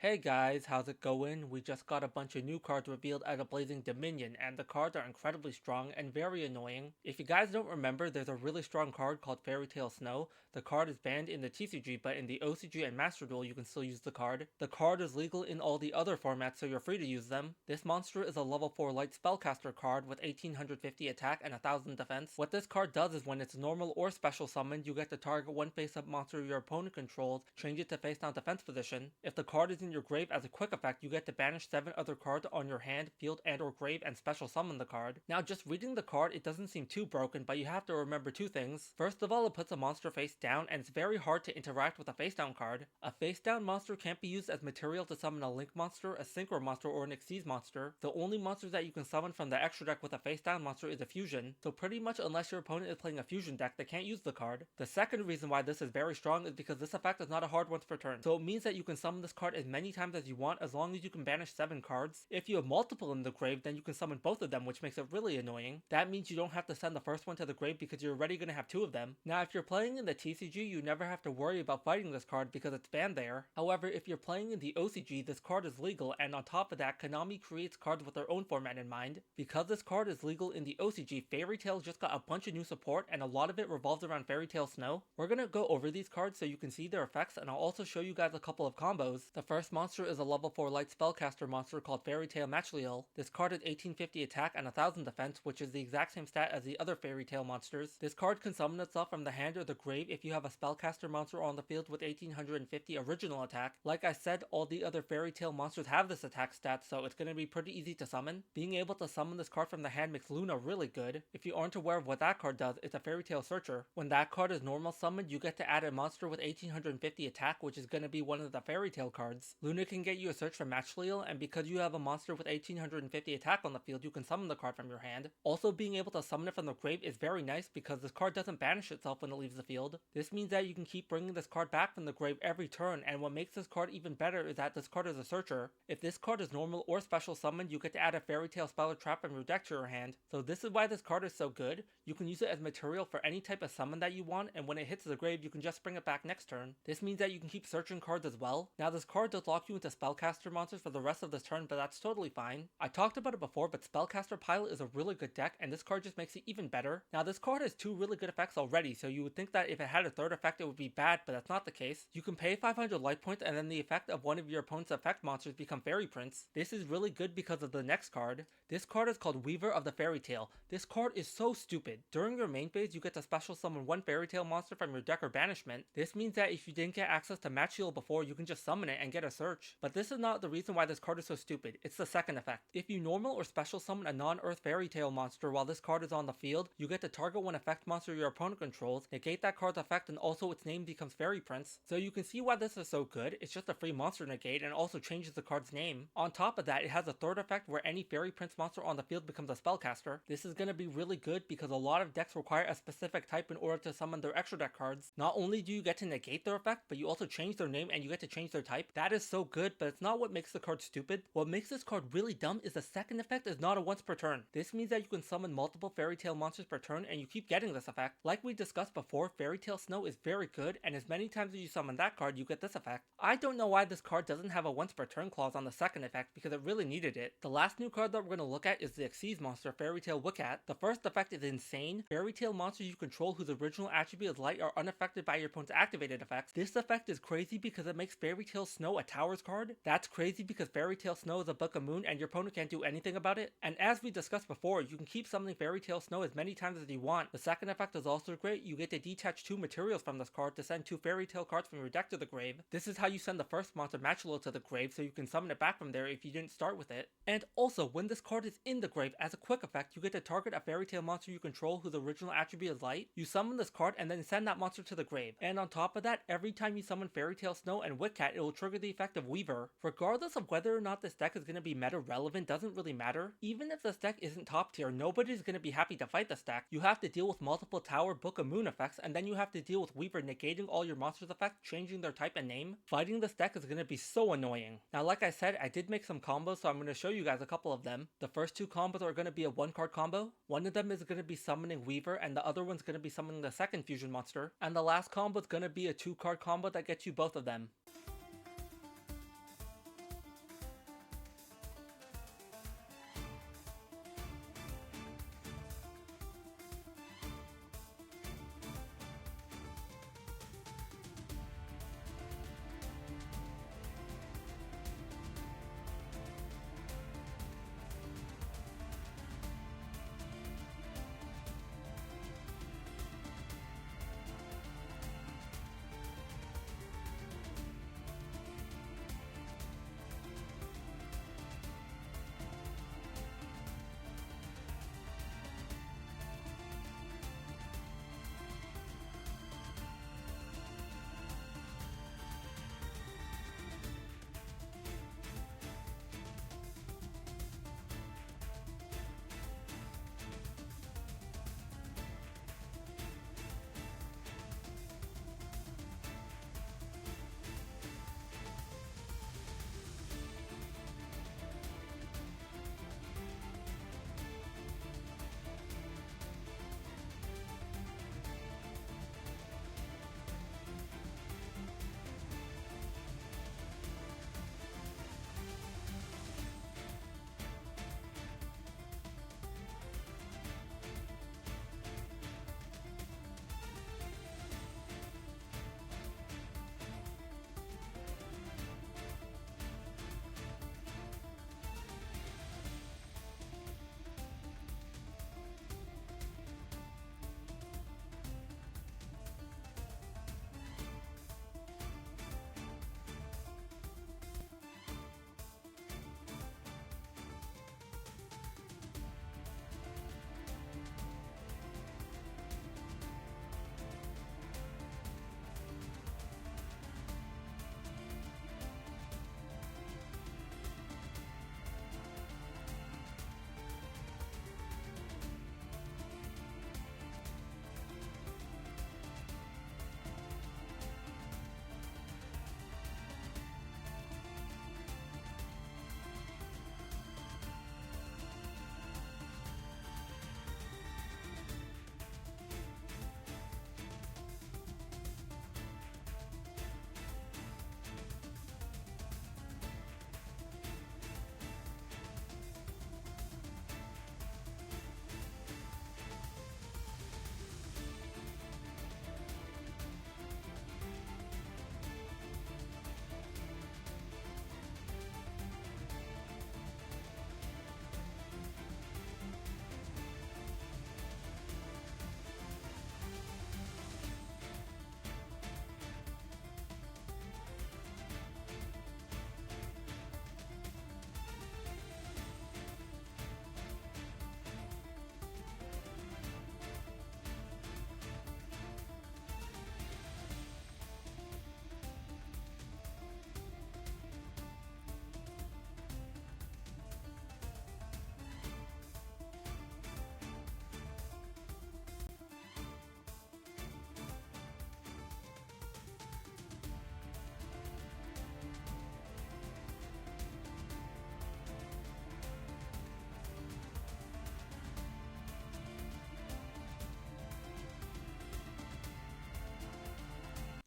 Hey guys, how's it going? We just got a bunch of new cards revealed out of Blazing Dominion, and the cards are incredibly strong and very annoying. If you guys don't remember, there's a really strong card called Fairy Tale Snow. The card is banned in the TCG, but in the OCG and Master Duel you can still use the card. The card is legal in all the other formats, so you're free to use them. This monster is a level 4 light spellcaster card with 1850 attack and 1000 defense. What this card does is when it's normal or special summoned, you get to target one face-up monster your opponent controls, change it to face-down defense position. If the card is in your grave as a quick effect, you get to banish 7 other cards on your hand, field, and or grave and special summon the card. Now just reading the card, it doesn't seem too broken, but you have to remember two things. First of all, it puts a monster face down, and it's very hard to interact with a face down card. A face down monster can't be used as material to summon a link monster, a synchro monster, or an Xyz monster. The only monsters that you can summon from the extra deck with a face down monster is a fusion, so pretty much unless your opponent is playing a fusion deck, they can't use the card. The second reason why this is very strong is because this effect is not a hard once per turn, so it means that you can summon this card as many times as you want as long as you can banish 7 cards. If you have multiple in the grave, then you can summon both of them, which makes it really annoying. That means you don't have to send the first one to the grave because you're already going to have 2 of them. Now if you're playing in the TCG, you never have to worry about fighting this card because it's banned there. However, if you're playing in the OCG, this card is legal, and on top of that, Konami creates cards with their own format in mind. Because this card is legal in the OCG, Fairy Tail just got a bunch of new support, and a lot of it revolves around Fairy Tale Snow. We're going to go over these cards so you can see their effects, and I'll also show you guys a couple of combos. The first monster is a level 4 light spellcaster monster called Fairy Tale Matchleel. This card has 1850 attack and 1000 defense, which is the exact same stat as the other Fairy Tale monsters. This card can summon itself from the hand or the grave if you have a spellcaster monster on the field with 1850 original attack. Like I said, all the other Fairy Tale monsters have this attack stat, so it's going to be pretty easy to summon. Being able to summon this card from the hand makes Luna really good. If you aren't aware of what that card does, it's a Fairy Tale Searcher. When that card is normal summoned, you get to add a monster with 1850 attack, which is going to be one of the Fairy Tale cards. Luna can get you a search for Matchleel, and because you have a monster with 1850 attack on the field, you can summon the card from your hand. Also, being able to summon it from the grave is very nice because this card doesn't banish itself when it leaves the field. This means that you can keep bringing this card back from the grave every turn, and what makes this card even better is that this card is a searcher. If this card is normal or special summoned, you get to add a Fairy Tale spell or trap from your deck to your hand. So this is why this card is so good. You can use it as material for any type of summon that you want, and when it hits the grave, you can just bring it back next turn. This means that you can keep searching cards as well. Now this card does lock you into spellcaster monsters for the rest of this turn, but that's totally fine. I talked about it before, but Spellcaster Pilot is a really good deck, and this card just makes it even better. Now this card has 2 really good effects already, so you would think that if it had a third effect it would be bad, but that's not the case. You can pay 500 life points, and then the effect of one of your opponent's effect monsters become Fairy Prince. This is really good because of the next card. This card is called Weaver of the Fairy Tale. This card is so stupid. During your main phase, you get to special summon one Fairy Tale monster from your deck or banishment. This means that if you didn't get access to Matchleel before, you can just summon it and get a search. But this is not the reason why this card is so stupid. It's the second effect. If you normal or special summon a non-earth Fairy Tale monster while this card is on the field, you get to target one effect monster your opponent controls, negate that card's effect, and also its name becomes Fairy Prince. So you can see why this is so good. It's just a free monster negate and also changes the card's name. On top of that, it has a third effect where any Fairy Prince monster on the field becomes a spellcaster. This is going to be really good because a lot of decks require a specific type in order to summon their extra deck cards. Not only do you get to negate their effect, but you also change their name and you get to change their type. That is so good, but it's not what makes the card stupid. What makes this card really dumb is the second effect is not a once per turn. This means that you can summon multiple Fairy Tale monsters per turn and you keep getting this effect. Like we discussed before, Fairy Tale Snow is very good, and as many times as you summon that card, you get this effect. I don't know why this card doesn't have a once per turn clause on the second effect because it really needed it. The last new card that we're going to look at is the Xyz monster, Fairy Tale Wiccat. The first effect is insane. Fairy Tale monsters you control whose original attribute is light are unaffected by your opponent's activated effects. This effect is crazy because it makes Fairy Tale Snow a Towers card. That's crazy because Fairy Tale Snow is a Book of Moon and your opponent can't do anything about it. And as we discussed before, you can keep summoning Fairy Tale Snow as many times as you want. The second effect is also great. You get to detach 2 materials from this card to send 2 Fairy Tale cards from your deck to the grave. This is how you send the first monster Matchleel to the grave so you can summon it back from there if you didn't start with it. And also, when this card is in the grave, as a quick effect, you get to target a Fairy Tale monster you control whose original attribute is light. You summon this card and then send that monster to the grave. And on top of that, every time you summon Fairy Tale Snow and Wiccat, it will trigger the effect of Weaver. Regardless of whether or not this deck is going to be meta relevant doesn't really matter. Even if this deck isn't top tier, nobody's going to be happy to fight this deck. You have to deal with multiple Tower, Book of Moon effects, and then you have to deal with Weaver negating all your monsters' effects, changing their type and name. Fighting this deck is going to be so annoying. Now like I said, I did make some combos, so I'm going to show you guys a couple of them. The first 2 combos are going to be a 1-card combo. One of them is going to be summoning Weaver, and the other one's going to be summoning the second fusion monster. And the last combo is going to be a 2-card combo that gets you both of them.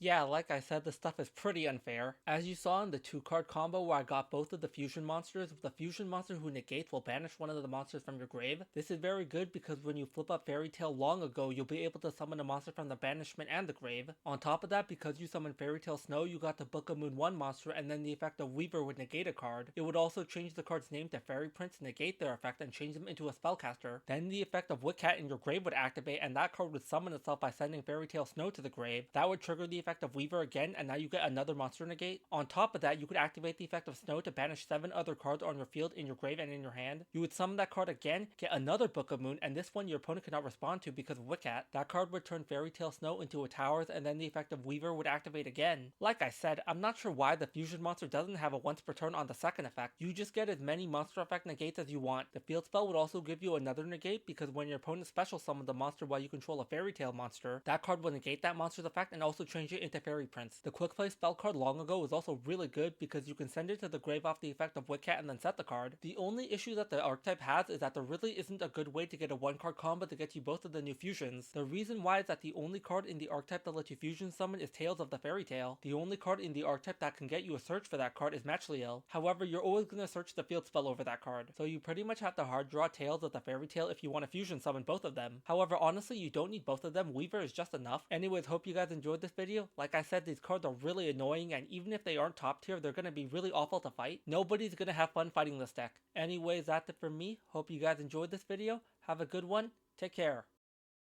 Yeah, like I said, this stuff is pretty unfair. As you saw in the 2-card combo where I got both of the fusion monsters, the fusion monster who negates will banish one of the monsters from your grave. This is very good because when you flip up Fairy Tail long ago, you'll be able to summon a monster from the banishment and the grave. On top of that, because you summoned Fairy Tail Snow, you got the Book of Moon 1 monster, and then the effect of Weaver would negate a card. It would also change the card's name to Fairy Prince, negate their effect, and change them into a spellcaster. Then the effect of Witcat in your grave would activate, and that card would summon itself by sending Fairy Tail Snow to the grave. That would trigger the effect of Weaver again, and now you get another monster negate. On top of that, you could activate the effect of Snow to banish 7 other cards on your field, in your grave, and in your hand. You would summon that card again, get another Book of Moon, and this one your opponent cannot respond to because of Witcat. That card would turn Fairy Tail Snow into a Towers, and then the effect of Weaver would activate again. Like I said, I'm not sure why the fusion monster doesn't have a once per turn on the second effect. You just get as many monster effect negates as you want. The field spell would also give you another negate because when your opponent special summons the monster while you control a Fairy Tail monster, that card will negate that monster's effect and also change it into Fairy Prince. The quick play spell card long ago was also really good because you can send it to the grave off the effect of Witcat and then set the card. The only issue that the archetype has is that there really isn't a good way to get a 1-card combo to get you both of the new fusions. The reason why is that the only card in the archetype that lets you fusion summon is Tails of the Fairy Tail. The only card in the archetype that can get you a search for that card is Matchliel. However, you're always going to search the field spell over that card, so you pretty much have to hard draw Tails of the Fairy Tail if you want to fusion summon both of them. However, honestly, you don't need both of them. Weaver is just enough. Anyways, hope you guys enjoyed this video. Like I said, these cards are really annoying, and even if they aren't top tier, they're going to be really awful to fight. Nobody's going to have fun fighting this deck. Anyways, that's it for me. Hope you guys enjoyed this video. Have a good one. Take care.